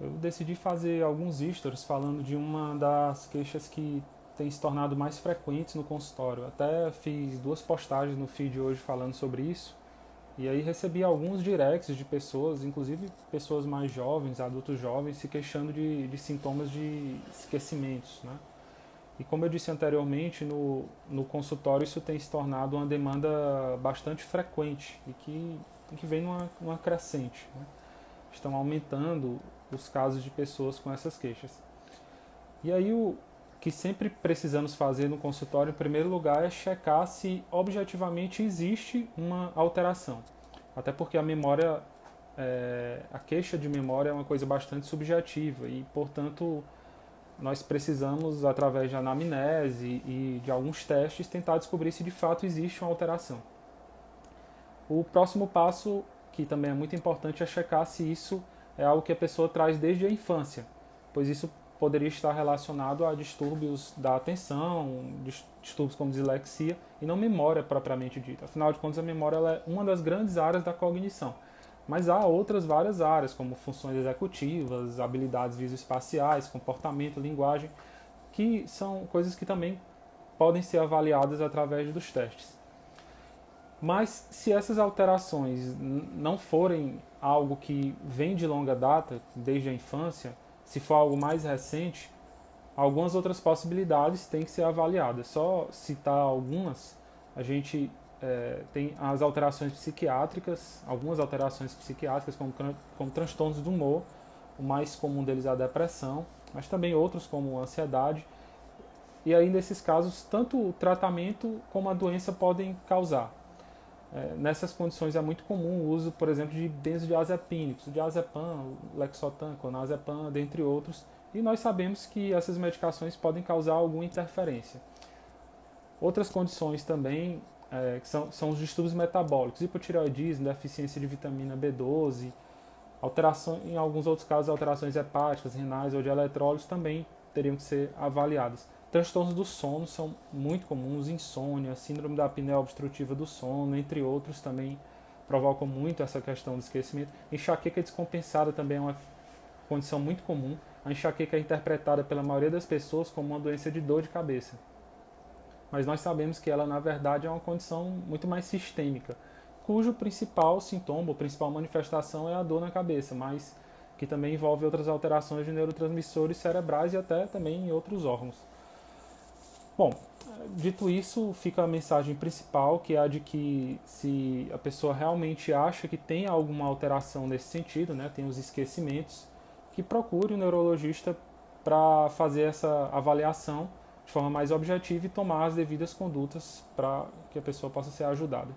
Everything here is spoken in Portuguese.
Eu decidi fazer alguns stories falando de uma das queixas que tem se tornado mais frequentes no consultório. Até fiz duas postagens no feed hoje falando sobre isso. E aí recebi alguns directs de pessoas, inclusive pessoas mais jovens, adultos jovens, se queixando de sintomas de esquecimentos, né? E como eu disse anteriormente, no consultório isso tem se tornado uma demanda bastante frequente e que vem numa crescente, né? Estão aumentando os casos de pessoas com essas queixas. E aí o que sempre precisamos fazer no consultório, em primeiro lugar, é checar se objetivamente existe uma alteração. Até porque a memória, a queixa de memória é uma coisa bastante subjetiva e, portanto, nós precisamos, através de anamnese e de alguns testes, tentar descobrir se de fato existe uma alteração. O próximo passo, que também é muito importante, é checar se isso é algo que a pessoa traz desde a infância, pois isso poderia estar relacionado a distúrbios da atenção, distúrbios como dislexia e não memória propriamente dita. Afinal de contas, a memória ela é uma das grandes áreas da cognição. Mas há outras várias áreas, como funções executivas, habilidades visoespaciais, comportamento, linguagem, que são coisas que também podem ser avaliadas através dos testes. Mas se essas alterações não forem algo que vem de longa data, desde a infância, se for algo mais recente, algumas outras possibilidades têm que ser avaliadas. Só citar algumas, a gente tem as alterações psiquiátricas, algumas alterações psiquiátricas, como transtornos do humor, o mais comum deles é a depressão, mas também outros como a ansiedade. E aí, nesses casos, tanto o tratamento como a doença podem causar. Nessas condições é muito comum o uso, por exemplo, de benzodiazepínicos, diazepam, lexotan, clonazepam, dentre outros, e nós sabemos que essas medicações podem causar alguma interferência. Outras condições também que são os distúrbios metabólicos, hipotireoidismo, deficiência de vitamina B12, alteração, em alguns outros casos, alterações hepáticas, renais ou de eletrólitos também teriam que ser avaliadas. Transtornos do sono são muito comuns, insônia, síndrome da apneia obstrutiva do sono, entre outros, também provocam muito essa questão do esquecimento. Enxaqueca descompensada também é uma condição muito comum. A enxaqueca é interpretada pela maioria das pessoas como uma doença de dor de cabeça. Mas nós sabemos que ela, na verdade, é uma condição muito mais sistêmica, cujo principal sintoma, ou principal manifestação é a dor na cabeça, mas que também envolve outras alterações de neurotransmissores cerebrais e até também em outros órgãos. Bom, dito isso, fica a mensagem principal, que é a de que se a pessoa realmente acha que tem alguma alteração nesse sentido, né, tem os esquecimentos, que procure o neurologista para fazer essa avaliação de forma mais objetiva e tomar as devidas condutas para que a pessoa possa ser ajudada.